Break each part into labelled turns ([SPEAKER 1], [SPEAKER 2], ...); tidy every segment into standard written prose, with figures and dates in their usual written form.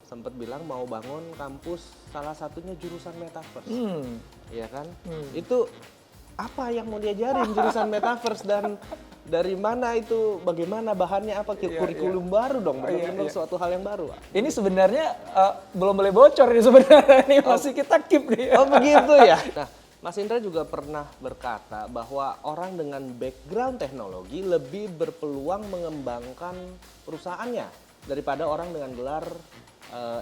[SPEAKER 1] sempat bilang mau bangun kampus salah satunya jurusan metaverse. Iya kan? Itu apa yang mau diajarin jurusan metaverse dan dari mana itu, bagaimana bahannya, apa kurikulum baru dong, benar-benar suatu hal yang baru.
[SPEAKER 2] Ini sebenarnya belum boleh bocor nih sebenarnya, ini masih kita keep nih.
[SPEAKER 1] Oh begitu ya? Nah, Mas Indra juga pernah berkata bahwa orang dengan background teknologi lebih berpeluang mengembangkan perusahaannya daripada orang dengan gelar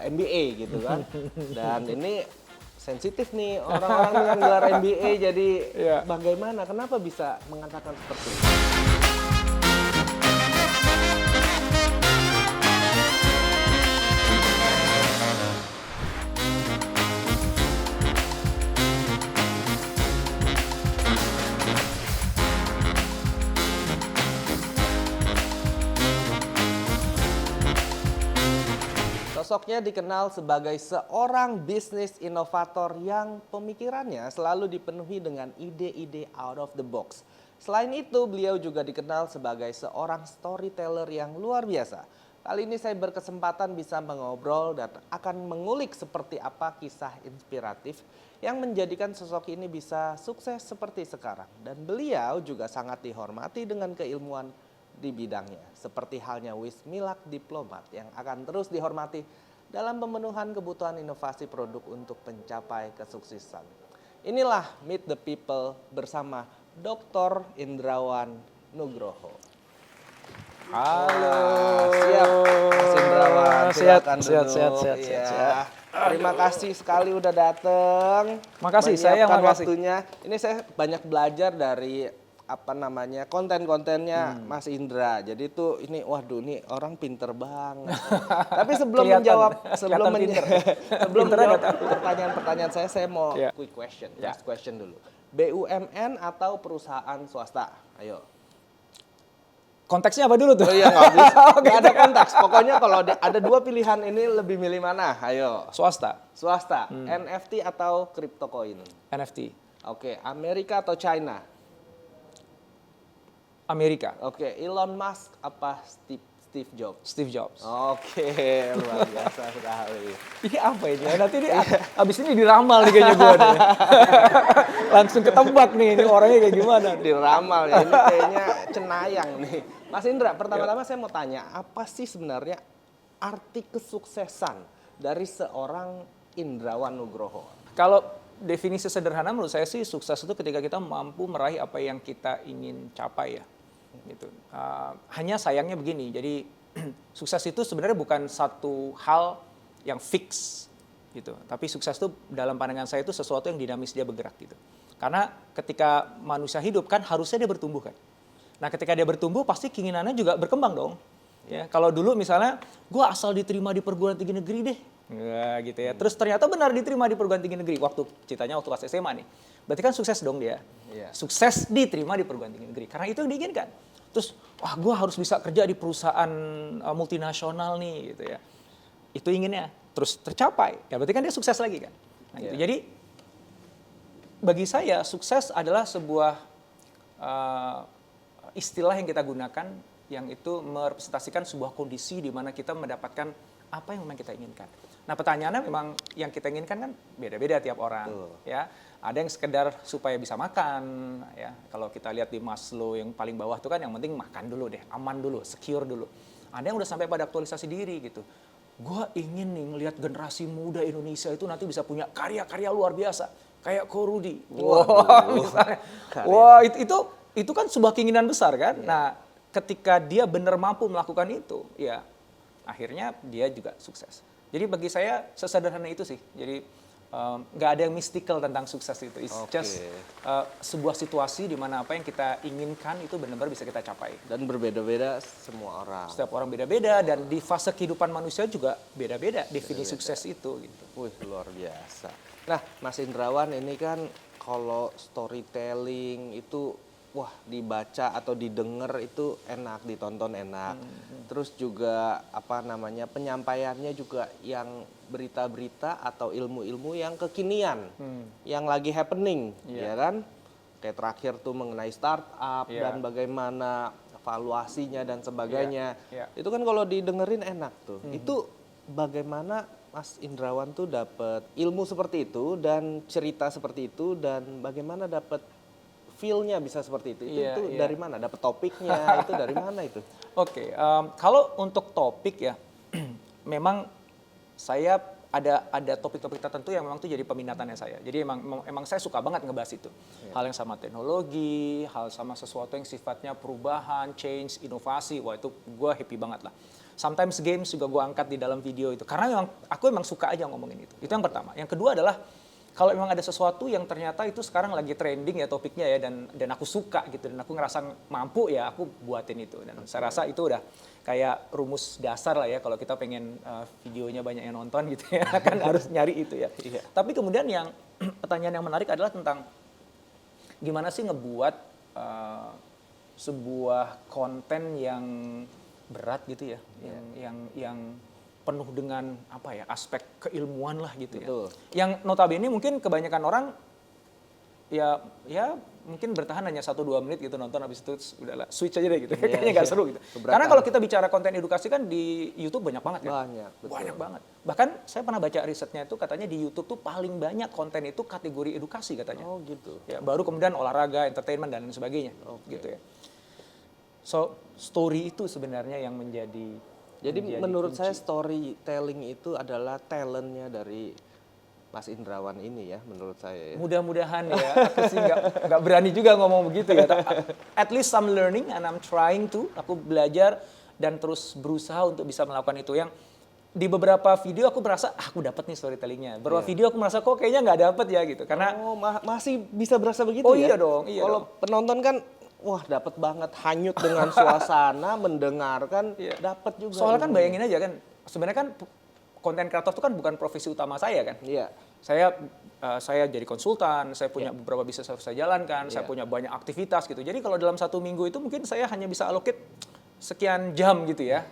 [SPEAKER 1] MBA gitu kan. Dan ini sensitif nih orang-orang dengan gelar MBA, jadi bagaimana, kenapa bisa mengatakan seperti itu? Sosoknya dikenal sebagai seorang bisnis inovator yang pemikirannya selalu dipenuhi dengan ide-ide out of the box. Selain itu, beliau juga dikenal sebagai seorang storyteller yang luar biasa. Kali ini saya berkesempatan bisa mengobrol dan akan mengulik seperti apa kisah inspiratif yang menjadikan sosok ini bisa sukses seperti sekarang. Dan beliau juga sangat dihormati dengan keilmuan di bidangnya, seperti halnya Wismilak Diplomat yang akan terus dihormati dalam pemenuhan kebutuhan inovasi produk untuk mencapai kesuksesan. Inilah Meet the People bersama Dr. Indrawan Nugroho.
[SPEAKER 2] Halo.
[SPEAKER 1] Siap, Mas Indrawan. Silakan duduk.
[SPEAKER 2] Siap.
[SPEAKER 1] Terima kasih sekali udah datang.
[SPEAKER 2] Makasih, saya
[SPEAKER 1] menyiapkan
[SPEAKER 2] makasih.
[SPEAKER 1] waktunya. Ini saya banyak belajar dari konten-kontennya Mas Indra. Jadi itu ini waduh nih orang pinter banget. Tapi sebelum menjawab pertanyaan-pertanyaan saya mau quick question, last question dulu. BUMN atau perusahaan swasta? Ayo.
[SPEAKER 2] Konteksnya apa dulu tuh?
[SPEAKER 1] Oh iya nggak bisa. Nggak ada konteks. Pokoknya kalau ada dua pilihan ini lebih milih mana? Ayo.
[SPEAKER 2] Swasta.
[SPEAKER 1] NFT atau crypto coin?
[SPEAKER 2] NFT.
[SPEAKER 1] Oke, Amerika atau China?
[SPEAKER 2] Amerika.
[SPEAKER 1] Oke, Elon Musk apa Steve Jobs?
[SPEAKER 2] Steve Jobs.
[SPEAKER 1] Oke, luar biasa sekali.
[SPEAKER 2] Ini apa ini? Nanti ini abis ini diramal nih kayaknya gue nih. Langsung ketebak nih, ini orangnya kayak gimana.
[SPEAKER 1] Diramal ya, ini kayaknya cenayang nih. Mas Indra, pertama-tama saya mau tanya, apa sih sebenarnya arti kesuksesan dari seorang Indrawan Nugroho?
[SPEAKER 2] Kalau definisi sederhana menurut saya sih sukses itu ketika kita mampu meraih apa yang kita ingin capai ya. Gitu. Hanya sayangnya begini, jadi sukses itu sebenarnya bukan satu hal yang fix gitu. Tapi sukses itu dalam pandangan saya itu sesuatu yang dinamis, dia bergerak gitu. Karena ketika manusia hidup kan harusnya dia bertumbuh kan. Nah ketika dia bertumbuh pasti keinginannya juga berkembang dong. Ya, kalau dulu misalnya gue asal diterima di perguruan tinggi negeri deh. Ya, gitu ya. Terus ternyata benar diterima di perguruan tinggi negeri waktu pas SMA nih. Berarti kan sukses dong dia. Sukses diterima di perguruan tinggi negeri karena itu yang diinginkan. Terus wah gue harus bisa kerja di perusahaan multinasional nih gitu ya. Itu inginnya. Terus tercapai. Ya berarti kan dia sukses lagi kan. Nah, gitu. Jadi bagi saya sukses adalah sebuah istilah yang kita gunakan yang itu merepresentasikan sebuah kondisi di mana kita mendapatkan apa yang memang kita inginkan. Nah pertanyaannya memang yang kita inginkan kan beda-beda tiap orang. Ya, ada yang sekedar supaya bisa makan. Ya, kalau kita lihat di Maslow yang paling bawah itu kan yang penting makan dulu deh, aman dulu, secure dulu. Ada yang udah sampai pada aktualisasi diri gitu. Gue ingin nih ngelihat generasi muda Indonesia itu nanti bisa punya karya-karya luar biasa kayak Ko Rudi. Wah, itu kan sebuah keinginan besar kan. Nah, ketika dia benar mampu melakukan itu, ya akhirnya dia juga sukses. Jadi bagi saya sesederhana itu sih. Jadi nggak ada yang mystical tentang sukses itu. It's just sebuah situasi di mana apa yang kita inginkan itu benar-benar bisa kita capai.
[SPEAKER 1] Dan berbeda-beda semua orang.
[SPEAKER 2] Setiap orang beda-beda dan di fase kehidupan manusia juga beda-beda definisi sukses itu. Gitu.
[SPEAKER 1] Wih, luar biasa. Nah, Mas Indrawan ini kan kalau storytelling itu wah dibaca atau didengar itu enak, ditonton enak. Terus juga penyampaiannya juga yang berita-berita atau ilmu-ilmu yang kekinian, yang lagi happening, ya kan? Kayak terakhir tuh mengenai startup dan bagaimana valuasinya dan sebagainya. Itu kan kalau didengerin enak tuh. Itu bagaimana Mas Indrawan tuh dapat ilmu seperti itu dan cerita seperti itu dan bagaimana dapat feel-nya bisa seperti itu?
[SPEAKER 2] Iya,
[SPEAKER 1] Itu
[SPEAKER 2] iya.
[SPEAKER 1] dari mana? Dapat topiknya itu dari mana itu?
[SPEAKER 2] Oke, kalau untuk topik ya, memang saya ada topik-topik tertentu yang memang itu jadi peminatannya saya. Jadi emang saya suka banget ngebahas itu. Hal yang sama teknologi, hal sama sesuatu yang sifatnya perubahan, change, inovasi. Wah itu gue happy banget lah. Sometimes games juga gue angkat di dalam video itu. Karena memang aku emang suka aja ngomongin itu. Itu yang pertama. Yang kedua adalah kalau memang ada sesuatu yang ternyata itu sekarang lagi trending ya topiknya ya dan aku suka gitu dan aku ngerasa mampu ya aku buatin itu dan saya rasa itu udah kayak rumus dasar lah ya kalau kita pengen videonya banyak yang nonton gitu ya kan harus nyari itu ya.
[SPEAKER 1] Iya.
[SPEAKER 2] Tapi kemudian yang pertanyaan yang menarik adalah tentang gimana sih ngebuat sebuah konten yang berat gitu ya, yang penuh dengan apa ya aspek keilmuan lah gitu ya.
[SPEAKER 1] Betul.
[SPEAKER 2] Yang notabene mungkin kebanyakan orang ya mungkin bertahan hanya 1-2 menit gitu nonton habis itu udahlah switch aja deh gitu.
[SPEAKER 1] Iya,
[SPEAKER 2] Kayaknya nggak
[SPEAKER 1] iya.
[SPEAKER 2] seru gitu.
[SPEAKER 1] Keberatan.
[SPEAKER 2] Karena kalau kita bicara konten edukasi kan di YouTube banyak banget kan.
[SPEAKER 1] Banyak, betul.
[SPEAKER 2] Banyak banget. Bahkan saya pernah baca risetnya itu katanya di YouTube tuh paling banyak konten itu kategori edukasi katanya.
[SPEAKER 1] Oh gitu.
[SPEAKER 2] Ya, baru kemudian olahraga, entertainment dan lain sebagainya.
[SPEAKER 1] Oke.
[SPEAKER 2] Gitu ya. So, story itu sebenarnya yang menjadi
[SPEAKER 1] Menurut
[SPEAKER 2] kunci.
[SPEAKER 1] saya storytelling itu adalah talentnya dari Mas Indrawan ini ya, menurut saya ya.
[SPEAKER 2] Mudah-mudahan ya, aku sih nggak berani juga ngomong begitu ya. At least I'm learning and I'm trying to. Aku belajar dan terus berusaha untuk bisa melakukan itu. Yang di beberapa video aku merasa aku dapat nih storytellingnya. Beberapa video aku merasa kok kayaknya nggak dapat ya gitu. Karena
[SPEAKER 1] Oh, masih bisa berasa begitu
[SPEAKER 2] Oh,
[SPEAKER 1] ya?
[SPEAKER 2] iya dong, iya
[SPEAKER 1] Kalau penonton kan wah dapat banget hanyut dengan suasana, mendengarkan,
[SPEAKER 2] Iya.
[SPEAKER 1] dapat juga.
[SPEAKER 2] soalnya kan
[SPEAKER 1] ilmunya.
[SPEAKER 2] bayangin aja kan, sebenarnya kan konten kreator itu kan bukan profesi utama saya kan.
[SPEAKER 1] Iya.
[SPEAKER 2] Saya jadi konsultan, saya punya beberapa bisnis yang saya jalankan, saya
[SPEAKER 1] Iya.
[SPEAKER 2] punya banyak aktivitas gitu. Jadi kalau dalam 1 minggu itu mungkin saya hanya bisa allocate sekian jam gitu ya.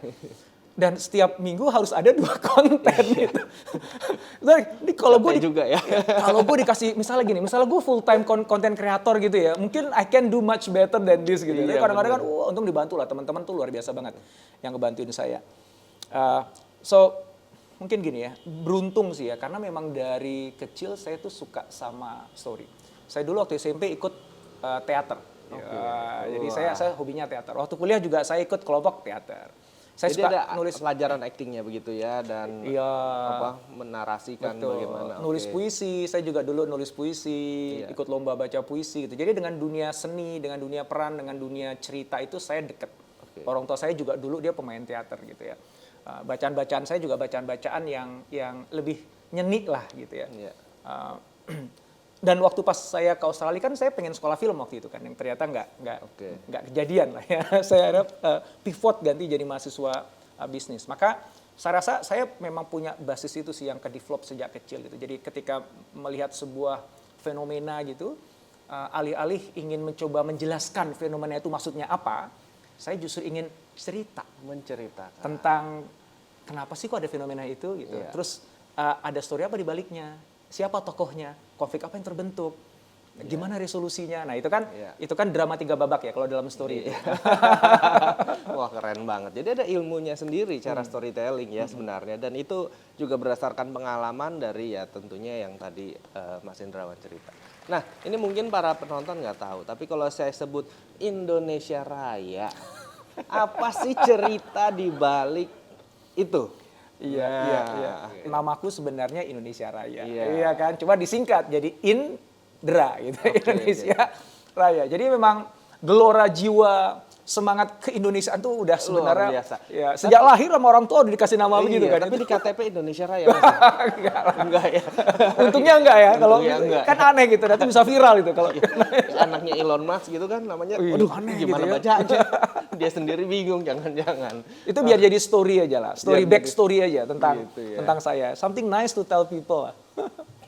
[SPEAKER 2] Dan setiap minggu harus ada 2 konten gitu. Nah, ini kalau gue
[SPEAKER 1] Capek juga ya.
[SPEAKER 2] kalau gue dikasih misalnya gini, misalnya gue full time konten kreator gitu ya, mungkin I can do much better than this gitu. Tapi
[SPEAKER 1] Iya,
[SPEAKER 2] kadang-kadang kan,
[SPEAKER 1] bener.
[SPEAKER 2] untung dibantu lah teman-teman tuh luar biasa banget yang ngebantuin saya. So mungkin gini ya, beruntung sih ya, karena memang dari kecil saya tuh suka sama story. Saya dulu waktu SMP ikut teater. Jadi saya hobinya teater. Waktu kuliah juga saya ikut kelompok teater. Saya
[SPEAKER 1] Jadi
[SPEAKER 2] suka
[SPEAKER 1] ada
[SPEAKER 2] nulis
[SPEAKER 1] pelajaran actingnya begitu ya dan
[SPEAKER 2] Iya.
[SPEAKER 1] menarasikan
[SPEAKER 2] Betul.
[SPEAKER 1] bagaimana.
[SPEAKER 2] Nulis
[SPEAKER 1] Oke.
[SPEAKER 2] puisi, saya juga dulu nulis puisi,
[SPEAKER 1] Iya.
[SPEAKER 2] ikut lomba baca puisi gitu. Jadi dengan dunia seni, dengan dunia peran, dengan dunia cerita itu saya deket.
[SPEAKER 1] Oke.
[SPEAKER 2] Orang tua saya juga dulu dia pemain teater gitu ya. Bacaan-bacaan saya juga bacaan-bacaan yang lebih nyeni lah gitu ya.
[SPEAKER 1] Iya.
[SPEAKER 2] Dan waktu pas saya ke Australia kan saya pengen sekolah film waktu itu kan, yang ternyata
[SPEAKER 1] Oke.
[SPEAKER 2] nggak kejadian lah ya. Saya harap pivot ganti jadi mahasiswa bisnis. Maka saya rasa saya memang punya basis itu sih yang ke-develop sejak kecil gitu. Jadi ketika melihat sebuah fenomena gitu, alih-alih ingin mencoba menjelaskan fenomena itu maksudnya apa, saya justru ingin cerita
[SPEAKER 1] Menceritakan.
[SPEAKER 2] tentang kenapa sih kok ada fenomena itu gitu.
[SPEAKER 1] Iya.
[SPEAKER 2] Terus ada story apa di baliknya? Siapa tokohnya? Konflik apa yang terbentuk? Gimana resolusinya? Nah,
[SPEAKER 1] Iya.
[SPEAKER 2] itu kan drama 3 babak ya kalau dalam story itu.
[SPEAKER 1] Wah keren banget. Jadi ada ilmunya sendiri cara storytelling ya sebenarnya dan itu juga berdasarkan pengalaman dari ya tentunya yang tadi Mas Indrawan cerita. Nah ini mungkin para penonton nggak tahu tapi kalau saya sebut Indonesia Raya apa sih cerita di balik itu?
[SPEAKER 2] Iya,
[SPEAKER 1] Nah,
[SPEAKER 2] iya, iya. Namaku sebenarnya Indonesia Raya.
[SPEAKER 1] Iya.
[SPEAKER 2] Iya kan? Cuma disingkat jadi Indra gitu.
[SPEAKER 1] Oke,
[SPEAKER 2] Indonesia Raya. Jadi memang gelora jiwa semangat keindonesiaan tuh udah sebenarnya
[SPEAKER 1] Luar biasa.
[SPEAKER 2] ya sejak lahir sama orang tua udah dikasih nama begitu
[SPEAKER 1] Iya,
[SPEAKER 2] kan.
[SPEAKER 1] tapi di KTP Indonesia Raya Mas. Enggak ya.
[SPEAKER 2] Untungnya enggak ya, kalau
[SPEAKER 1] Untungnya enggak.
[SPEAKER 2] kan aneh gitu, nanti bisa viral itu kalau
[SPEAKER 1] Anaknya Elon Musk gitu kan namanya.
[SPEAKER 2] Wih,
[SPEAKER 1] Waduh,
[SPEAKER 2] aneh
[SPEAKER 1] gimana
[SPEAKER 2] gitu ya.
[SPEAKER 1] bacanya? Dia sendiri bingung jangan-jangan.
[SPEAKER 2] itu biar jadi story aja lah, story
[SPEAKER 1] Biar
[SPEAKER 2] back story aja tentang
[SPEAKER 1] Gitu ya.
[SPEAKER 2] tentang saya, something nice to tell people lah.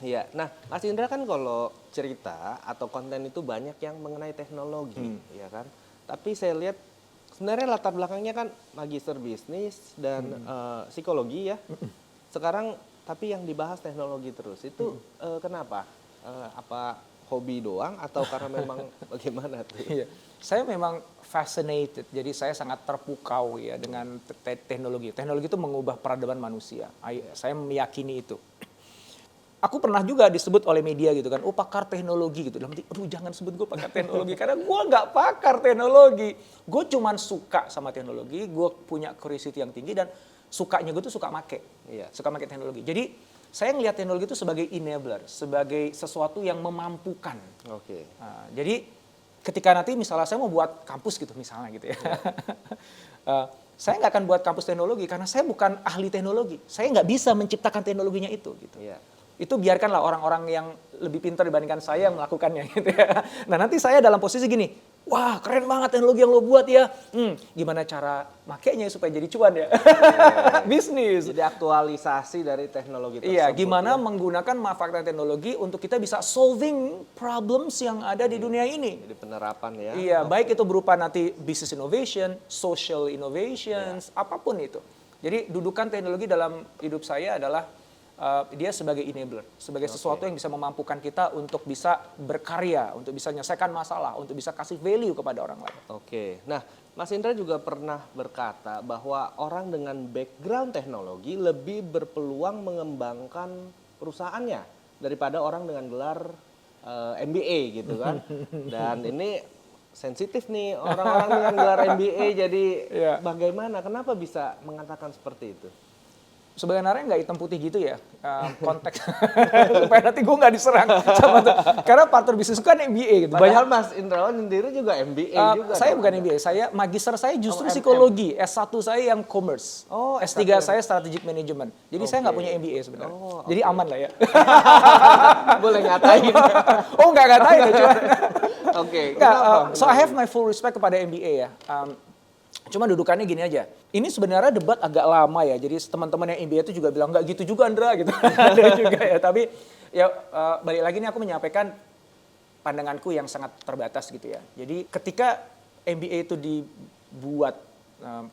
[SPEAKER 1] Iya, nah Mas Indra kan kalau cerita atau konten itu banyak yang mengenai teknologi, ya kan. Tapi saya lihat sebenarnya latar belakangnya kan magister bisnis dan psikologi ya. Sekarang tapi yang dibahas teknologi terus. Itu kenapa? Apa hobi doang atau karena memang bagaimana tuh?
[SPEAKER 2] Iya. Saya memang fascinated, jadi saya sangat terpukau ya dengan teknologi. Teknologi itu mengubah peradaban manusia. Saya meyakini itu. Aku pernah juga disebut oleh media gitu kan, oh pakar teknologi gitu. Dalam arti, aduh jangan sebut gue pakar teknologi, karena gue nggak pakar teknologi. Gue cuman suka sama teknologi, gue punya curiosity yang tinggi dan sukanya gue tuh suka make.
[SPEAKER 1] Iya.
[SPEAKER 2] Suka make teknologi. Jadi saya ngelihat teknologi itu sebagai enabler, sebagai sesuatu yang memampukan.
[SPEAKER 1] Oke.
[SPEAKER 2] Nah, jadi ketika nanti misalnya saya mau buat kampus gitu misalnya gitu ya. Saya nggak akan buat kampus teknologi karena saya bukan ahli teknologi. Saya nggak bisa menciptakan teknologinya itu gitu.
[SPEAKER 1] Iya.
[SPEAKER 2] Itu biarkanlah orang-orang yang lebih pintar dibandingkan saya melakukannya gitu ya. Nah nanti saya dalam posisi gini, wah keren banget teknologi yang lo buat ya. Gimana cara makainya supaya jadi cuan ya? Bisnis.
[SPEAKER 1] Jadi aktualisasi dari teknologi tersebut.
[SPEAKER 2] Iya, gimana
[SPEAKER 1] ya.
[SPEAKER 2] menggunakan manfaat teknologi untuk kita bisa solving problems yang ada di dunia ini.
[SPEAKER 1] Jadi penerapan ya.
[SPEAKER 2] Iya, baik itu berupa nanti business innovation, social innovations, apapun itu. Jadi dudukan teknologi dalam hidup saya adalah dia sebagai enabler, sebagai sesuatu yang bisa memampukan kita untuk bisa berkarya, untuk bisa menyelesaikan masalah, untuk bisa kasih value kepada orang lain.
[SPEAKER 1] Oke, nah Mas Indra juga pernah berkata bahwa orang dengan background teknologi lebih berpeluang mengembangkan perusahaannya daripada orang dengan gelar MBA gitu kan. Dan ini sensitif nih orang-orang dengan gelar MBA, jadi bagaimana, kenapa bisa mengatakan seperti itu?
[SPEAKER 2] Sebenarnya nggak hitam putih gitu ya konteks supaya nanti gue nggak diserang sama tuh. Karena partner bisnis kan MBA gitu.
[SPEAKER 1] Padahal Mas Indrawan sendiri juga MBA juga.
[SPEAKER 2] Saya
[SPEAKER 1] dong.
[SPEAKER 2] bukan MBA, saya magister saya justru
[SPEAKER 1] MM.
[SPEAKER 2] psikologi, S1 saya yang commerce,
[SPEAKER 1] Oh,
[SPEAKER 2] S3
[SPEAKER 1] S1.
[SPEAKER 2] saya strategic management. Jadi saya nggak punya MBA sebenarnya.
[SPEAKER 1] Oh,
[SPEAKER 2] Jadi aman lah ya.
[SPEAKER 1] Boleh ngatain.
[SPEAKER 2] Oh nggak ngatain ya cuman.
[SPEAKER 1] Oke.
[SPEAKER 2] So I have my full respect kepada MBA ya. Cuma dudukannya gini aja. Ini sebenarnya debat agak lama ya. Jadi teman-teman yang MBA itu juga bilang nggak gitu juga Andra gitu. Ada juga ya. Tapi ya balik lagi nih aku menyampaikan pandanganku yang sangat terbatas gitu ya. Jadi ketika MBA itu dibuat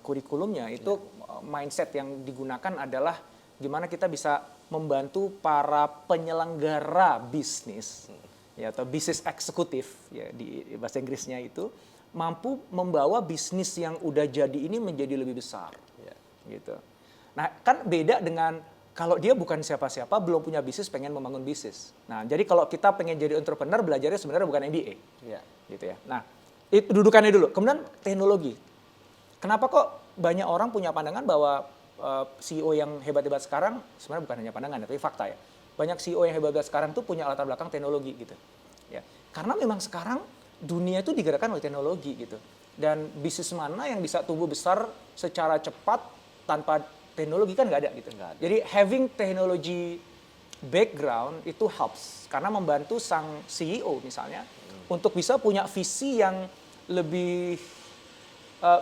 [SPEAKER 2] kurikulumnya itu mindset yang digunakan adalah gimana kita bisa membantu para penyelenggara bisnis ya atau bisnis eksekutif ya di bahasa Inggrisnya itu mampu membawa bisnis yang udah jadi ini menjadi lebih besar, gitu. Nah, kan beda dengan kalau dia bukan siapa-siapa, belum punya bisnis, pengen membangun bisnis. Nah, jadi kalau kita pengen jadi entrepreneur, belajarnya sebenarnya bukan MBA, gitu ya. Nah, itu dudukannya dulu. Kemudian teknologi. Kenapa kok banyak orang punya pandangan bahwa CEO yang hebat-hebat sekarang sebenarnya bukan hanya pandangan, tapi fakta ya. Banyak CEO yang hebat-hebat sekarang tuh punya latar belakang teknologi, gitu. Ya, karena memang sekarang dunia itu digerakkan oleh teknologi gitu. Dan bisnis mana yang bisa tumbuh besar secara cepat tanpa teknologi kan nggak ada gitu. Jadi having technology background itu helps karena membantu sang CEO misalnya untuk bisa punya visi yang lebih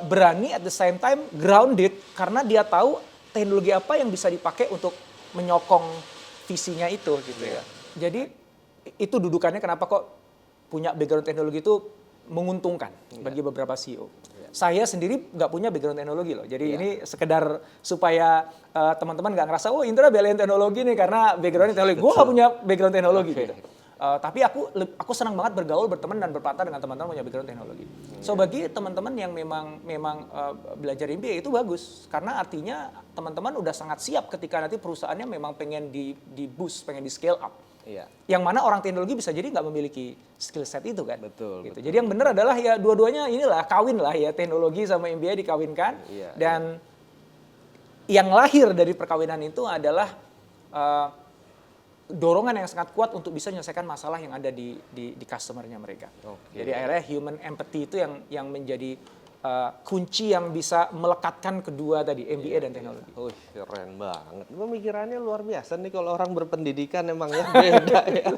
[SPEAKER 2] berani at the same time grounded karena dia tahu teknologi apa yang bisa dipakai untuk menyokong visinya itu gitu ya. Jadi itu dudukannya kenapa kok punya background teknologi itu menguntungkan bagi beberapa CEO. Saya sendiri nggak punya background teknologi loh. Jadi ini sekedar supaya teman-teman nggak ngerasa, oh Indra belain teknologi nih karena background teknologi. Gue nggak punya background teknologi gitu. Tapi aku senang banget bergaul, berteman dan berpartner dengan teman-teman punya background teknologi. So bagi teman-teman yang memang belajar MBA itu bagus karena artinya teman-teman udah sangat siap ketika nanti perusahaannya memang pengen di boost, pengen di scale up.
[SPEAKER 1] Iya.
[SPEAKER 2] Yang mana orang teknologi bisa jadi nggak memiliki skill set itu kan.
[SPEAKER 1] Betul.
[SPEAKER 2] Gitu. Jadi yang benar adalah ya dua-duanya inilah kawin lah ya teknologi sama MBA dikawinkan. Dan yang lahir dari perkawinan itu adalah dorongan yang sangat kuat untuk bisa menyelesaikan masalah yang ada di customer-nya mereka. Jadi akhirnya human empathy itu yang menjadi kunci yang bisa melekatkan kedua tadi, MBA dan teknologi.
[SPEAKER 1] Keren banget. Pemikirannya luar biasa nih kalau orang berpendidikan emang ya beda ya.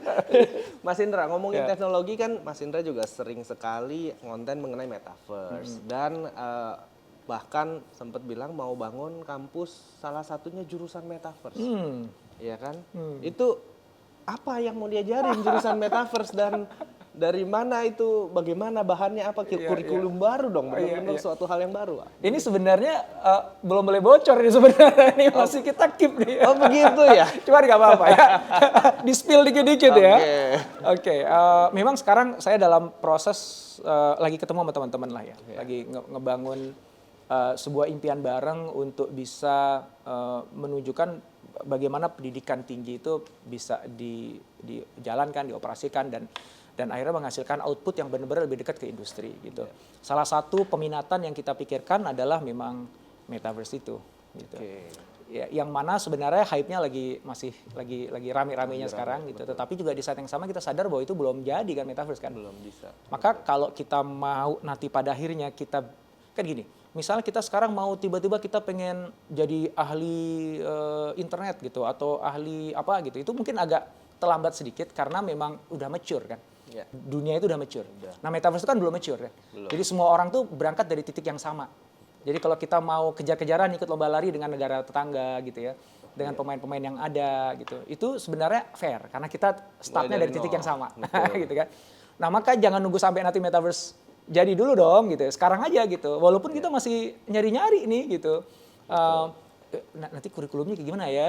[SPEAKER 1] Mas Indra, ngomongin teknologi kan Mas Indra juga sering sekali konten mengenai metaverse. Dan bahkan sempat bilang mau bangun kampus salah satunya jurusan metaverse. Iya kan? Itu apa yang mau diajarin jurusan metaverse dan Dari mana itu? Bagaimana bahannya? Apa
[SPEAKER 2] Iya,
[SPEAKER 1] kurikulum baru dong? Benar-benar
[SPEAKER 2] iya.
[SPEAKER 1] suatu hal yang baru. Pak.
[SPEAKER 2] Ini sebenarnya belum boleh bocor ini sebenarnya, ini masih kita keep nih.
[SPEAKER 1] Oh begitu ya?
[SPEAKER 2] Cuman nggak apa-apa ya, di-spill dikit-dikit ya.
[SPEAKER 1] Oke.
[SPEAKER 2] Oke, memang sekarang saya dalam proses lagi ketemu sama teman-teman lah ya, lagi ngebangun sebuah impian bareng untuk bisa menunjukkan bagaimana pendidikan tinggi itu bisa dijalankan, dioperasikan dan akhirnya menghasilkan output yang benar-benar lebih dekat ke industri gitu. Salah satu peminatan yang kita pikirkan adalah memang metaverse itu gitu. Ya, yang mana sebenarnya hype-nya masih lagi rame-ramenya sekarang gitu. Betul. Tetapi juga di saat yang sama kita sadar bahwa itu belum jadi kan metaverse kan.
[SPEAKER 1] Belum bisa.
[SPEAKER 2] Maka kalau kita mau nanti pada akhirnya kita kan gini, misalnya kita sekarang mau tiba-tiba kita pengen jadi ahli internet gitu atau ahli apa gitu, itu mungkin agak terlambat sedikit karena memang udah mature kan.
[SPEAKER 1] Ya.
[SPEAKER 2] Dunia itu udah mature. Nah metaverse itu kan belum mature ya.
[SPEAKER 1] Belum.
[SPEAKER 2] Jadi semua orang tuh berangkat dari titik yang sama. Jadi kalau kita mau kejar-kejaran ikut lomba lari dengan negara tetangga gitu ya, dengan pemain-pemain yang ada gitu, itu sebenarnya fair karena kita startnya dari titik yang sama, gitu kan. Nah maka jangan nunggu sampai nanti metaverse jadi dulu dong gitu, sekarang aja gitu. Walaupun kita masih nyari-nyari nih gitu. Nanti kurikulumnya kayak gimana ya,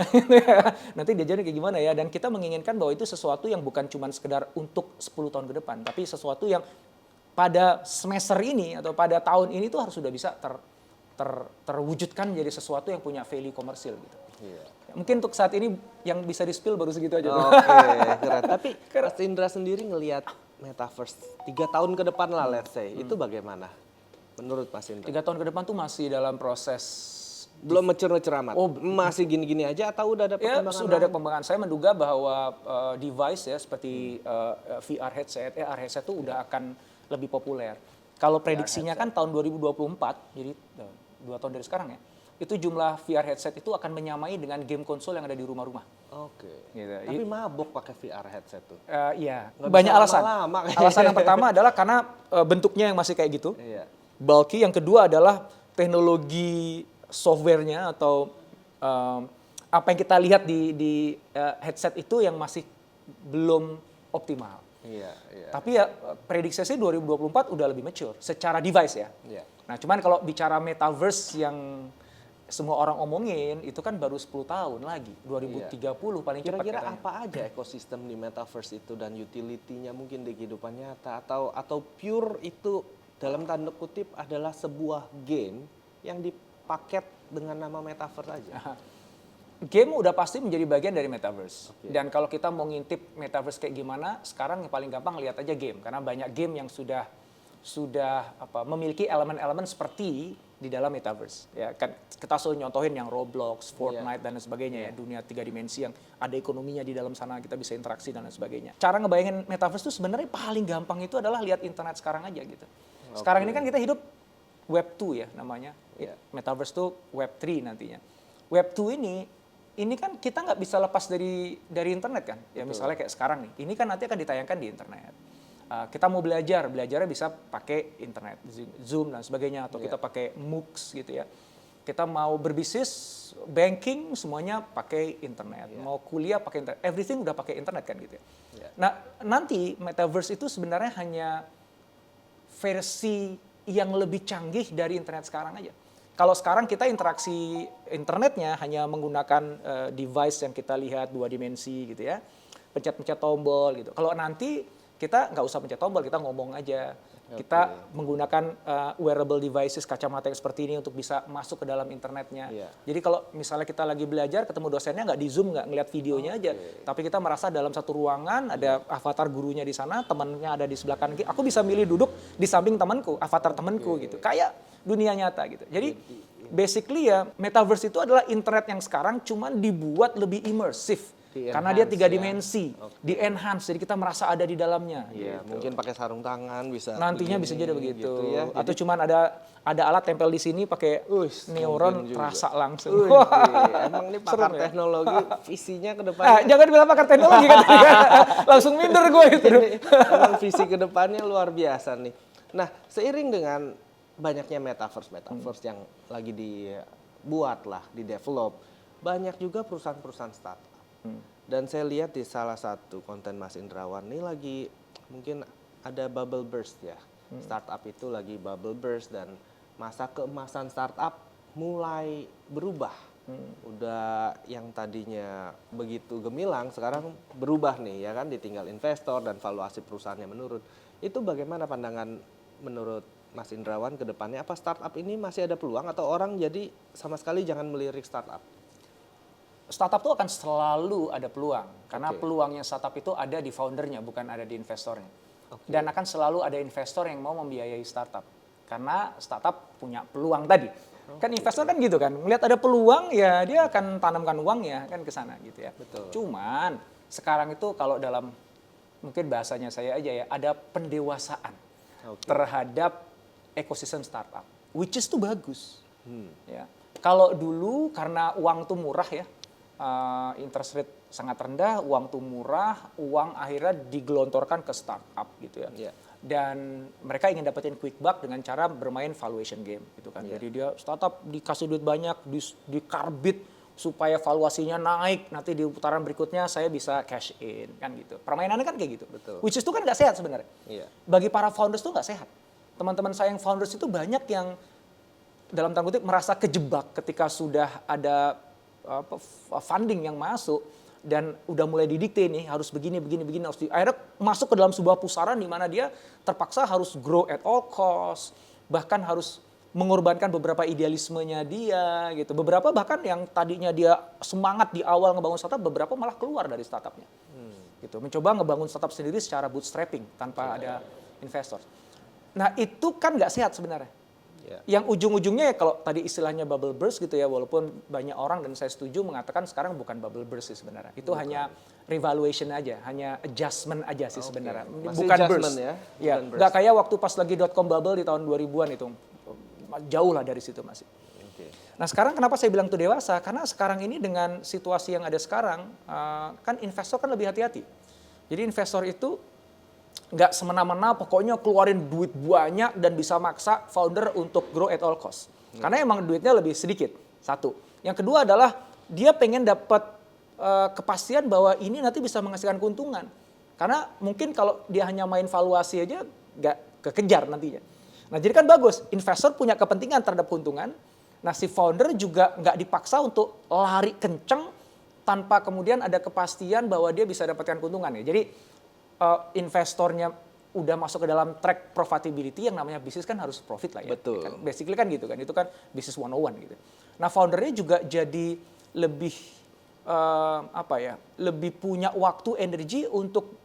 [SPEAKER 2] nanti diajarin kayak gimana ya, dan kita menginginkan bahwa itu sesuatu yang bukan cuma sekedar untuk 10 tahun ke depan, tapi sesuatu yang pada semester ini atau pada tahun ini tuh harus sudah bisa terwujudkan menjadi sesuatu yang punya value komersil gitu.
[SPEAKER 1] Iya.
[SPEAKER 2] Mungkin untuk saat ini yang bisa di-spill baru segitu aja.
[SPEAKER 1] Oke, keren. Tapi Mas Indra sendiri ngelihat metaverse 3 tahun ke depan lah, let's say, itu bagaimana menurut Mas Indra?
[SPEAKER 2] 3 tahun ke depan tuh masih dalam proses.
[SPEAKER 1] Belum mature-mature amat? Oh, masih gini-gini aja atau udah ada perkembangan?
[SPEAKER 2] Ya, sudah ada perkembangan. Saya menduga bahwa device ya seperti VR headset, AR headset itu udah akan lebih populer. Kalau prediksinya kan tahun 2024, jadi 2 tahun dari sekarang ya, itu jumlah VR headset itu akan menyamai dengan game konsol yang ada di rumah-rumah.
[SPEAKER 1] Oke.
[SPEAKER 2] Gitu.
[SPEAKER 1] Tapi mabok pakai VR headset tuh.
[SPEAKER 2] Iya,
[SPEAKER 1] Nggak
[SPEAKER 2] banyak
[SPEAKER 1] bisa
[SPEAKER 2] alasan.
[SPEAKER 1] lama-lama.
[SPEAKER 2] Alasan yang pertama adalah karena bentuknya yang masih kayak gitu.
[SPEAKER 1] Iya.
[SPEAKER 2] Bulky. Yang kedua adalah teknologi softwarenya atau apa yang kita lihat di headset itu yang masih belum optimal.
[SPEAKER 1] Iya.
[SPEAKER 2] Tapi ya prediksi saya 2024 udah lebih mature secara device ya.
[SPEAKER 1] Iya.
[SPEAKER 2] Nah cuman kalau bicara metaverse yang semua orang omongin itu kan baru 10 tahun lagi, 2030 paling cepat
[SPEAKER 1] Kira-kira
[SPEAKER 2] katanya.
[SPEAKER 1] apa aja ekosistem di metaverse itu dan utility-nya mungkin di kehidupan nyata atau pure itu dalam tanda kutip adalah sebuah game yang dipaket dengan nama metaverse aja.
[SPEAKER 2] Game udah pasti menjadi bagian dari metaverse. Dan kalau kita mau ngintip metaverse kayak gimana, sekarang yang paling gampang lihat aja game karena banyak game yang sudah memiliki elemen-elemen seperti di dalam metaverse. Ya kan kita selalu nyontohin yang Roblox, Fortnite dan lain sebagainya ya, dunia 3 dimensi yang ada ekonominya di dalam sana, kita bisa interaksi dan lain sebagainya. Cara ngebayangin metaverse itu sebenarnya paling gampang itu adalah lihat internet sekarang aja gitu. Sekarang ini kan kita hidup Web 2 ya namanya. Metaverse itu Web 3 nantinya. Web 2 ini kan kita nggak bisa lepas dari internet kan. Ya misalnya kayak sekarang nih, ini kan nanti akan ditayangkan di internet. Kita mau belajarnya bisa pakai internet, Zoom dan sebagainya, atau kita pakai MOOCs gitu ya. Kita mau berbisnis, banking, semuanya pakai internet. Mau kuliah pakai internet, everything udah pakai internet kan gitu ya. Nah nanti metaverse itu sebenarnya hanya versi yang lebih canggih dari internet sekarang aja. Kalau sekarang kita interaksi internetnya hanya menggunakan device yang kita lihat 2 dimensi gitu ya, pencet-pencet tombol gitu. Kalau nanti kita nggak usah pencet tombol, kita ngomong aja. Kita menggunakan wearable devices, kacamata yang seperti ini untuk bisa masuk ke dalam internetnya. Jadi kalau misalnya kita lagi belajar, ketemu dosennya nggak di Zoom, nggak ngeliat videonya aja, tapi kita merasa dalam satu ruangan, ada avatar gurunya di sana, temannya ada di sebelah kanan. Aku bisa milih duduk di samping temanku, avatar temanku gitu. Kayak dunia nyata gitu. Jadi basically ya metaverse itu adalah internet yang sekarang cuman dibuat lebih imersif. Karena dia 3 dimensi, di-enhance, jadi kita merasa ada di dalamnya.
[SPEAKER 1] Iya,
[SPEAKER 2] gitu.
[SPEAKER 1] mungkin pakai sarung tangan bisa.
[SPEAKER 2] Nantinya
[SPEAKER 1] begini,
[SPEAKER 2] bisa jadi begitu.
[SPEAKER 1] Gitu ya.
[SPEAKER 2] Atau cuman ada alat tempel di sini pakai neuron terasa langsung.
[SPEAKER 1] Emang ini pakar
[SPEAKER 2] ya?
[SPEAKER 1] teknologi, visinya ke depannya.
[SPEAKER 2] Jangan bilang pakar teknologi kan. Langsung minder gue itu.
[SPEAKER 1] Emang visi ke depannya luar biasa nih. Nah, seiring dengan banyaknya metaverse yang lagi dibuat lah, di-develop, banyak juga perusahaan-perusahaan startup. Dan saya lihat di salah satu konten Mas Indrawan ini lagi mungkin ada bubble burst ya. Startup itu lagi bubble burst dan masa keemasan startup mulai berubah. Udah yang tadinya begitu gemilang sekarang berubah nih ya kan, ditinggal investor dan valuasi perusahaannya menurun. Itu bagaimana pandangan menurut Mas Indrawan ke depannya? Apa startup ini masih ada peluang atau orang jadi sama sekali jangan melirik startup?
[SPEAKER 2] Startup itu akan selalu ada peluang karena
[SPEAKER 1] Oke.
[SPEAKER 2] peluangnya startup itu ada di foundernya, bukan ada di investornya.
[SPEAKER 1] Oke.
[SPEAKER 2] Dan akan selalu ada investor yang mau membiayai startup karena startup punya peluang tadi. Kan investor kan gitu kan, melihat ada peluang ya dia akan tanamkan uangnya kan ke sana gitu ya.
[SPEAKER 1] Betul.
[SPEAKER 2] Cuman sekarang itu kalau dalam mungkin bahasanya saya aja ya, ada pendewasaan
[SPEAKER 1] Oke.
[SPEAKER 2] terhadap ekosistem startup, which is tuh bagus. Ya. Kalau dulu karena uang tuh murah ya, interest rate sangat rendah, uang tuh murah, uang akhirnya digelontorkan ke startup gitu ya.
[SPEAKER 1] Iya.
[SPEAKER 2] Dan mereka ingin dapetin quick buck dengan cara bermain valuation game gitu kan.
[SPEAKER 1] Iya.
[SPEAKER 2] Jadi dia startup dikasih duit banyak, dikarbit supaya valuasinya naik, nanti di putaran berikutnya saya bisa cash in kan gitu. Permainannya kan kayak gitu.
[SPEAKER 1] Betul.
[SPEAKER 2] Which is itu kan nggak sehat sebenarnya.
[SPEAKER 1] Iya.
[SPEAKER 2] Bagi para founders tuh nggak sehat. Teman-teman saya yang founders itu banyak yang dalam tanda kutip merasa kejebak ketika sudah ada funding yang masuk dan udah mulai didikte nih harus begini harus akhirnya masuk ke dalam sebuah pusaran di mana dia terpaksa harus grow at all cost, bahkan harus mengorbankan beberapa idealismenya dia gitu. Beberapa bahkan yang tadinya dia semangat di awal ngebangun startup, beberapa malah keluar dari startupnya. Gitu, mencoba ngebangun startup sendiri secara bootstrapping tanpa ada investor. Nah itu kan nggak sehat sebenarnya.
[SPEAKER 1] Ya.
[SPEAKER 2] Yang ujung-ujungnya ya kalau tadi istilahnya bubble burst gitu ya, walaupun banyak orang dan saya setuju mengatakan sekarang bukan bubble burst sih sebenarnya. Itu hanya revaluation aja, hanya adjustment aja sih sebenarnya.
[SPEAKER 1] Masih
[SPEAKER 2] Bukan
[SPEAKER 1] adjustment
[SPEAKER 2] burst.
[SPEAKER 1] ya,
[SPEAKER 2] Ya,
[SPEAKER 1] bukan burst.
[SPEAKER 2] nggak kayak waktu pas lagi .com bubble di tahun 2000-an itu. Jauh lah dari situ masih.
[SPEAKER 1] Oke.
[SPEAKER 2] Nah sekarang kenapa saya bilang itu dewasa? Karena sekarang ini dengan situasi yang ada sekarang, kan investor kan lebih hati-hati. Jadi investor itu nggak semena-mena pokoknya keluarin duit banyak dan bisa maksa founder untuk grow at all cost. Karena emang duitnya lebih sedikit, satu. Yang kedua adalah dia pengen dapat kepastian bahwa ini nanti bisa menghasilkan keuntungan. Karena mungkin kalau dia hanya main valuasi aja nggak kekejar nantinya. Nah jadi kan bagus, investor punya kepentingan terhadap keuntungan. Nah si founder juga nggak dipaksa untuk lari kenceng tanpa kemudian ada kepastian bahwa dia bisa dapatkan keuntungan ya. Jadi investornya udah masuk ke dalam track profitability, yang namanya bisnis kan harus profit lah ya.
[SPEAKER 1] Betul.
[SPEAKER 2] Kan, basically kan gitu kan, itu kan bisnis 101 gitu. Nah foundernya juga jadi lebih lebih punya waktu, energi untuk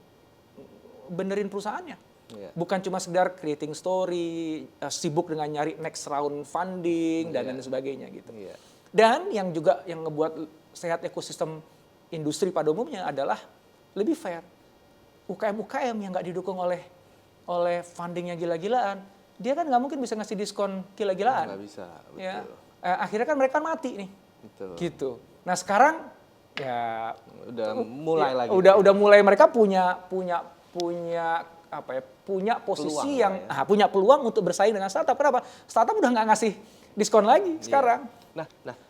[SPEAKER 2] benerin perusahaannya.
[SPEAKER 1] Iya.
[SPEAKER 2] Bukan cuma sekedar creating story, sibuk dengan nyari next round funding dan lain sebagainya gitu.
[SPEAKER 1] Iya.
[SPEAKER 2] Dan yang juga yang ngebuat sehat ekosistem industri pada umumnya adalah lebih fair. UKM-UKM yang nggak didukung oleh funding yang gila-gilaan, dia kan nggak mungkin bisa ngasih diskon gila-gilaan.
[SPEAKER 1] Nggak bisa, betul.
[SPEAKER 2] Ya, akhirnya kan mereka mati nih.
[SPEAKER 1] Betul.
[SPEAKER 2] Gitu. Nah sekarang ya
[SPEAKER 1] Udah mulai lagi.
[SPEAKER 2] udah mulai mereka punya posisi
[SPEAKER 1] Peluang
[SPEAKER 2] yang
[SPEAKER 1] lah ya.
[SPEAKER 2] punya peluang untuk bersaing dengan startup. Kenapa? Startup udah nggak ngasih diskon lagi sekarang.
[SPEAKER 1] Nah,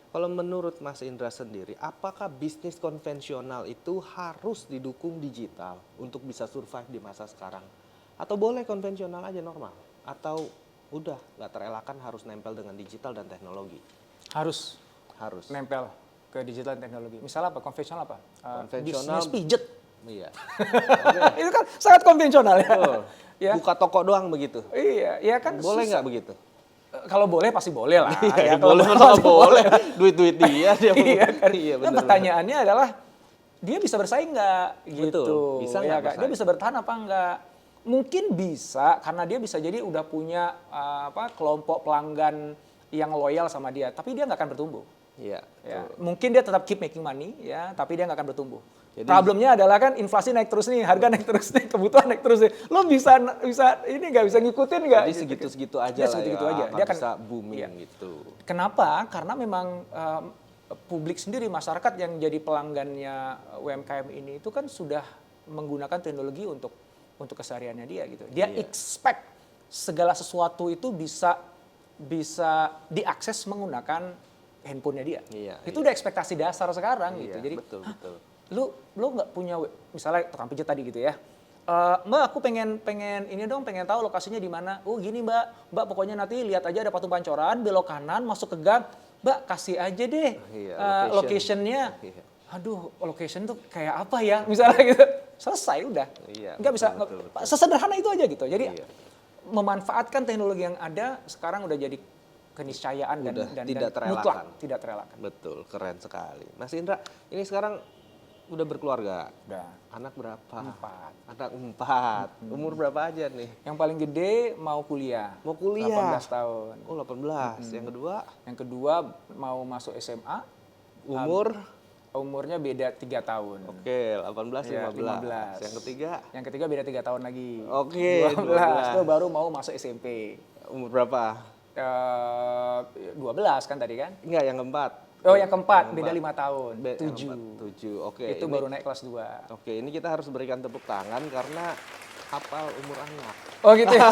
[SPEAKER 1] kalau menurut Mas Indra sendiri, apakah bisnis konvensional itu harus didukung digital untuk bisa survive di masa sekarang? Atau boleh konvensional aja normal? Atau udah nggak terelakkan harus nempel dengan digital dan teknologi?
[SPEAKER 2] Harus
[SPEAKER 1] Harus.
[SPEAKER 2] nempel ke digital dan teknologi. Misalnya apa? Konvensional apa?
[SPEAKER 1] Konvensional.
[SPEAKER 2] Bisnis pijet.
[SPEAKER 1] Iya.
[SPEAKER 2] Itu kan sangat konvensional ya.
[SPEAKER 1] Betul.
[SPEAKER 2] Ya.
[SPEAKER 1] Buka toko doang begitu.
[SPEAKER 2] Iya, ya kan.
[SPEAKER 1] Boleh
[SPEAKER 2] susah.
[SPEAKER 1] nggak begitu?
[SPEAKER 2] Kalau boleh pasti boleh lah.
[SPEAKER 1] Iya,
[SPEAKER 2] kalau
[SPEAKER 1] boleh, masa
[SPEAKER 2] pasti
[SPEAKER 1] boleh. Duit-duit dia
[SPEAKER 2] iya kan.
[SPEAKER 1] Iya,
[SPEAKER 2] Nah,
[SPEAKER 1] bener.
[SPEAKER 2] pertanyaannya adalah dia bisa bersaing nggak gitu.
[SPEAKER 1] Betul. Bisa nggak
[SPEAKER 2] ya, kan? Dia
[SPEAKER 1] bersaing?
[SPEAKER 2] bisa bertahan apa enggak? Mungkin bisa karena dia bisa jadi udah punya kelompok pelanggan yang loyal sama dia, tapi dia nggak akan bertumbuh.
[SPEAKER 1] Iya.
[SPEAKER 2] Ya.
[SPEAKER 1] betul.
[SPEAKER 2] Mungkin dia tetap keep making money ya, tapi dia nggak akan bertumbuh.
[SPEAKER 1] Jadi-
[SPEAKER 2] Problemnya adalah kan inflasi naik terus nih, harga naik terus nih, kebutuhan naik terus nih. Lo bisa ini nggak bisa ngikutin nggak?
[SPEAKER 1] Jadi
[SPEAKER 2] Gitu.
[SPEAKER 1] segitu-segitu aja
[SPEAKER 2] Dia
[SPEAKER 1] lah
[SPEAKER 2] segitu-gitu
[SPEAKER 1] ya.
[SPEAKER 2] aja.
[SPEAKER 1] Nggak
[SPEAKER 2] Dia akan
[SPEAKER 1] bisa booming
[SPEAKER 2] iya.
[SPEAKER 1] gitu.
[SPEAKER 2] Kenapa? Karena memang publik sendiri, masyarakat yang jadi pelanggannya UMKM ini itu kan sudah menggunakan teknologi untuk kesehariannya dia gitu. Dia
[SPEAKER 1] Iya.
[SPEAKER 2] expect segala sesuatu itu bisa diakses menggunakan handphonenya dia.
[SPEAKER 1] Iya,
[SPEAKER 2] Itu
[SPEAKER 1] iya.
[SPEAKER 2] udah ekspektasi dasar sekarang gitu.
[SPEAKER 1] Iya,
[SPEAKER 2] Jadi
[SPEAKER 1] betul.
[SPEAKER 2] lu nggak punya misalnya tukang pijat tadi gitu ya. Mbak, aku pengen ini dong, pengen tahu lokasinya di mana. Oh gini Mbak pokoknya nanti lihat aja ada patung pancoran, belok kanan, masuk ke gang. Mbak kasih aja deh
[SPEAKER 1] Iya,
[SPEAKER 2] locationnya.
[SPEAKER 1] Iya.
[SPEAKER 2] Aduh, location tuh kayak apa ya, misalnya gitu. Selesai udah.
[SPEAKER 1] Iya,
[SPEAKER 2] Nggak bisa,
[SPEAKER 1] betul.
[SPEAKER 2] sesederhana itu aja gitu. Jadi
[SPEAKER 1] Iya.
[SPEAKER 2] memanfaatkan teknologi yang ada sekarang udah jadi keniscayaan
[SPEAKER 1] Udah
[SPEAKER 2] dan
[SPEAKER 1] tidak terelakkan.
[SPEAKER 2] mutlak, tidak terelakkan.
[SPEAKER 1] Betul, keren sekali. Mas Indra, ini sekarang udah berkeluarga.
[SPEAKER 2] Udah.
[SPEAKER 1] Anak berapa?
[SPEAKER 2] 4.
[SPEAKER 1] Anak 4. Umur berapa aja nih?
[SPEAKER 2] Yang paling gede mau kuliah.
[SPEAKER 1] Mau kuliah?
[SPEAKER 2] 18 tahun.
[SPEAKER 1] Oh 18. Yang kedua?
[SPEAKER 2] Yang kedua mau masuk SMA. Umurnya beda 3 tahun.
[SPEAKER 1] Oke, 18,
[SPEAKER 2] Ya,
[SPEAKER 1] 15. Yang ketiga?
[SPEAKER 2] Yang ketiga beda 3 tahun lagi.
[SPEAKER 1] Oke,
[SPEAKER 2] 12. Itu baru mau masuk SMP.
[SPEAKER 1] Umur berapa?
[SPEAKER 2] 12 kan tadi kan?
[SPEAKER 1] Enggak, yang keempat.
[SPEAKER 2] Oh yang keempat, beda 5 tahun.
[SPEAKER 1] Yang
[SPEAKER 2] 7.
[SPEAKER 1] keempat, 7. Oke.
[SPEAKER 2] Itu
[SPEAKER 1] ini-
[SPEAKER 2] baru naik kelas 2.
[SPEAKER 1] Oke, ini kita harus berikan tepuk tangan karena hafal umur anak.
[SPEAKER 2] Oh gitu ya?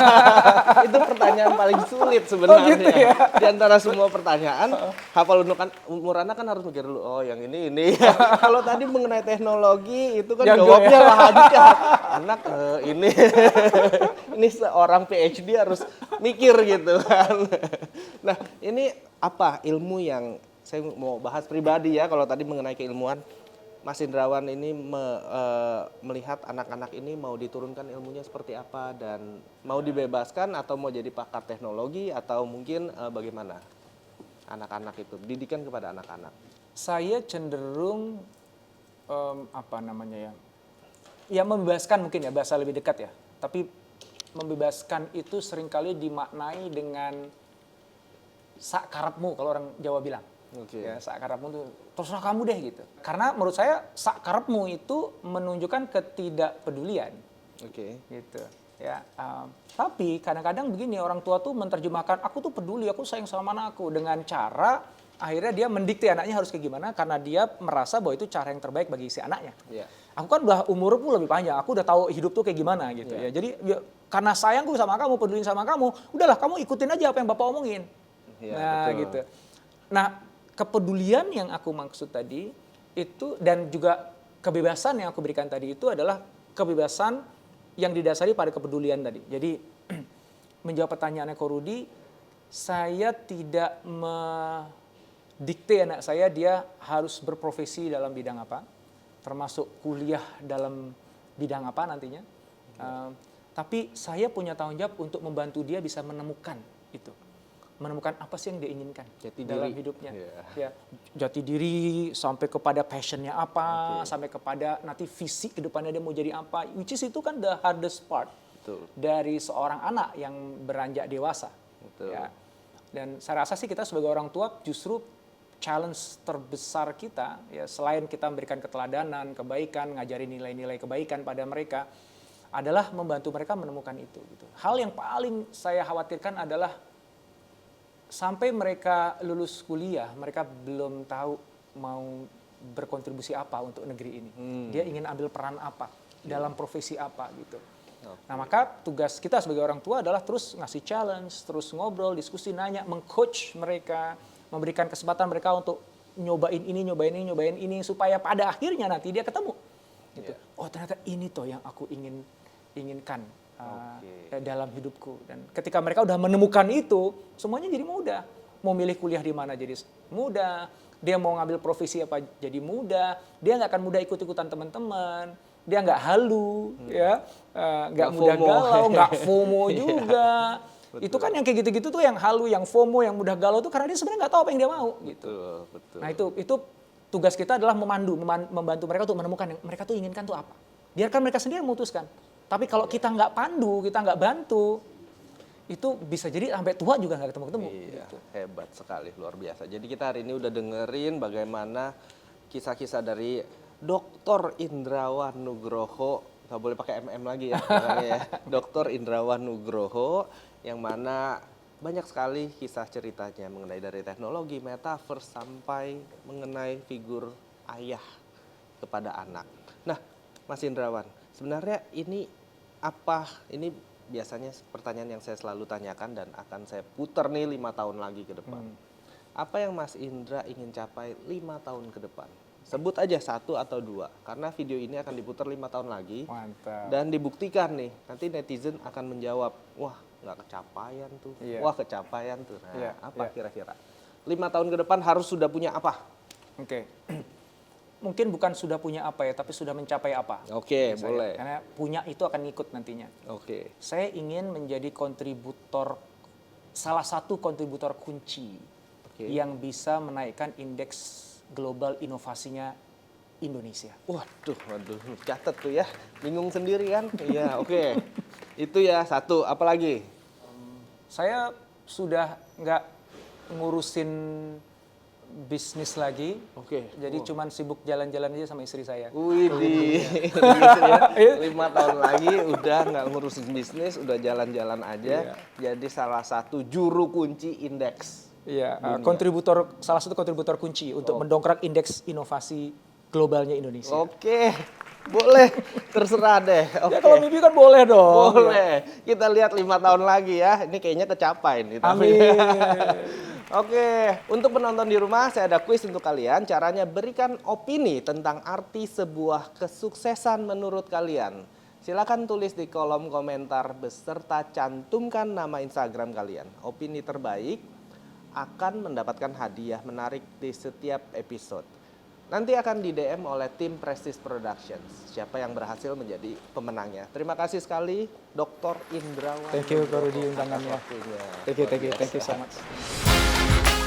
[SPEAKER 1] Itu pertanyaan paling sulit sebenarnya.
[SPEAKER 2] Oh, gitu ya?
[SPEAKER 1] Di antara semua pertanyaan, hafal umur anak kan harus mikir dulu, oh yang ini. Kalau tadi mengenai teknologi, itu kan
[SPEAKER 2] Jago
[SPEAKER 1] jawabnya
[SPEAKER 2] ya?
[SPEAKER 1] lah aja. Anak ini. Ini seorang PhD harus mikir gitu kan. Nah ini apa ilmu yang, saya mau bahas pribadi ya, kalau tadi mengenai keilmuan, Mas Indrawan ini melihat anak-anak ini mau diturunkan ilmunya seperti apa dan mau dibebaskan atau mau jadi pakar teknologi atau mungkin bagaimana anak-anak itu, didikan kepada anak-anak.
[SPEAKER 2] Saya cenderung apa namanya ya? Ya membebaskan mungkin ya, bahasa lebih dekat ya. Tapi membebaskan itu seringkali dimaknai dengan sak karepmu kalau orang Jawa bilang.
[SPEAKER 1] Oke.
[SPEAKER 2] Ya, sak karepmu tuh terserah kamu deh gitu. Karena menurut saya sak karepmu itu menunjukkan ketidakpedulian.
[SPEAKER 1] Oke.
[SPEAKER 2] Gitu. Ya, tapi kadang-kadang begini, orang tua tuh menerjemahkan aku tuh peduli, aku sayang sama anakku dengan cara akhirnya dia mendikte anaknya harus kayak gimana karena dia merasa bahwa itu cara yang terbaik bagi si anaknya.
[SPEAKER 1] Iya.
[SPEAKER 2] Aku kan udah umurku lebih panjang, aku udah tahu hidup tuh kayak gimana gitu
[SPEAKER 1] Iya.
[SPEAKER 2] ya. Jadi ya, karena sayangku sama kamu, peduli sama kamu, udahlah kamu ikutin aja apa yang Bapak omongin.
[SPEAKER 1] Iya,
[SPEAKER 2] Nah,
[SPEAKER 1] betul.
[SPEAKER 2] gitu. Nah, kepedulian yang aku maksud tadi itu dan juga kebebasan yang aku berikan tadi itu adalah kebebasan yang didasari pada kepedulian tadi. Jadi menjawab pertanyaannya Ko Rudi, saya tidak mendikte anak saya dia harus berprofesi dalam bidang apa, termasuk kuliah dalam bidang apa nantinya. Tapi saya punya tanggung jawab untuk membantu dia bisa menemukan itu. Menemukan apa sih yang dia inginkan
[SPEAKER 1] Jati
[SPEAKER 2] dalam
[SPEAKER 1] diri.
[SPEAKER 2] hidupnya.
[SPEAKER 1] Iya.
[SPEAKER 2] Ya, jati diri sampai kepada passionnya apa, sampai kepada nanti visi ke depannya dia mau jadi apa. Which is itu kan the hardest part
[SPEAKER 1] Betul.
[SPEAKER 2] dari seorang anak yang beranjak dewasa.
[SPEAKER 1] Betul.
[SPEAKER 2] Ya. Dan saya rasa sih kita sebagai orang tua justru challenge terbesar kita ya selain kita memberikan keteladanan, kebaikan, ngajarin nilai-nilai kebaikan pada mereka adalah membantu mereka menemukan itu gitu. Hal yang paling saya khawatirkan adalah sampai mereka lulus kuliah, mereka belum tahu mau berkontribusi apa untuk negeri ini. Dia ingin ambil peran apa, dalam profesi apa gitu. Nah maka tugas kita sebagai orang tua adalah terus ngasih challenge, terus ngobrol, diskusi, nanya, meng-coach mereka, memberikan kesempatan mereka untuk nyobain ini, supaya pada akhirnya nanti dia ketemu. Gitu. Oh ternyata ini toh yang aku inginkan. Dalam hidupku, dan ketika mereka udah menemukan itu semuanya jadi mudah. Mau milih kuliah di mana jadi mudah, dia mau ngambil profesi apa jadi mudah, dia nggak akan mudah ikut-ikutan teman-teman, dia nggak halu ya, nggak mudah
[SPEAKER 1] FOMO.
[SPEAKER 2] galau, nggak FOMO juga. Itu kan yang kayak gitu-gitu tuh yang halu, yang FOMO, yang mudah galau tuh karena dia sebenarnya nggak tahu apa yang dia mau gitu.
[SPEAKER 1] Betul.
[SPEAKER 2] Nah itu tugas kita adalah membantu mereka untuk menemukan yang mereka tuh inginkan tuh apa. Biarkan mereka sendiri memutuskan. Tapi kalau kita nggak pandu, kita nggak bantu, itu bisa jadi sampai tua juga nggak ketemu-ketemu.
[SPEAKER 1] Iya,
[SPEAKER 2] Gitu.
[SPEAKER 1] hebat sekali, luar biasa. Jadi kita hari ini udah dengerin bagaimana kisah-kisah dari Dr. Indrawan Nugroho, nggak boleh pakai MM lagi ya, ya. Dr. Indrawan Nugroho, yang mana banyak sekali kisah ceritanya mengenai dari teknologi, metaverse, sampai mengenai figur ayah kepada anak. Nah, Mas Indrawan, sebenarnya ini biasanya pertanyaan yang saya selalu tanyakan dan akan saya putar nih 5 tahun lagi ke depan. Apa yang Mas Indra ingin capai 5 tahun ke depan? Sebut aja 1 atau 2, karena video ini akan diputar 5 tahun lagi.
[SPEAKER 2] Mantap.
[SPEAKER 1] Dan dibuktikan nih, nanti netizen akan menjawab, wah nggak kecapaian tuh,
[SPEAKER 2] Iya.
[SPEAKER 1] wah kecapaian tuh. Nah,
[SPEAKER 2] Iya,
[SPEAKER 1] apa
[SPEAKER 2] iya.
[SPEAKER 1] kira-kira? 5 tahun ke depan harus sudah punya apa?
[SPEAKER 2] Oke. Mungkin bukan sudah punya apa ya, tapi sudah mencapai apa.
[SPEAKER 1] Oke,
[SPEAKER 2] Saya.
[SPEAKER 1] boleh.
[SPEAKER 2] Karena punya itu akan ngikut nantinya.
[SPEAKER 1] Oke.
[SPEAKER 2] Saya ingin menjadi salah satu kontributor kunci
[SPEAKER 1] Oke.
[SPEAKER 2] yang bisa menaikkan indeks global inovasinya Indonesia.
[SPEAKER 1] Waduh, catat tuh ya. Bingung sendiri kan? Iya, oke. Itu ya 1, apalagi?
[SPEAKER 2] Saya sudah nggak ngurusin bisnis lagi,
[SPEAKER 1] Oke.
[SPEAKER 2] jadi cuman sibuk jalan-jalan aja sama istri saya.
[SPEAKER 1] Widih, gitu ya. 5 tahun lagi udah nggak ngurusin bisnis, udah jalan-jalan aja. Jadi salah satu juru kunci indeks.
[SPEAKER 2] Iya,
[SPEAKER 1] Dunia.
[SPEAKER 2] salah satu kontributor kunci untuk mendongkrak indeks inovasi globalnya Indonesia.
[SPEAKER 1] Oke, boleh, terserah deh. Oke.
[SPEAKER 2] Ya kalau mimpi kan boleh dong.
[SPEAKER 1] Boleh, kita lihat 5 tahun lagi ya. Ini kayaknya kecapai nih. Tapi.
[SPEAKER 2] Amin.
[SPEAKER 1] Oke, untuk penonton di rumah saya ada kuis untuk kalian. Caranya berikan opini tentang arti sebuah kesuksesan menurut kalian. Silakan tulis di kolom komentar beserta cantumkan nama Instagram kalian. Opini terbaik akan mendapatkan hadiah menarik di setiap episode. Nanti akan di DM oleh tim Prestige Productions. Siapa yang berhasil menjadi pemenangnya. Terima kasih sekali Dr. Indrawan.
[SPEAKER 2] Thank you, Kak Rudi, undangannya.
[SPEAKER 1] Atas waktunya.
[SPEAKER 2] Thank you so much.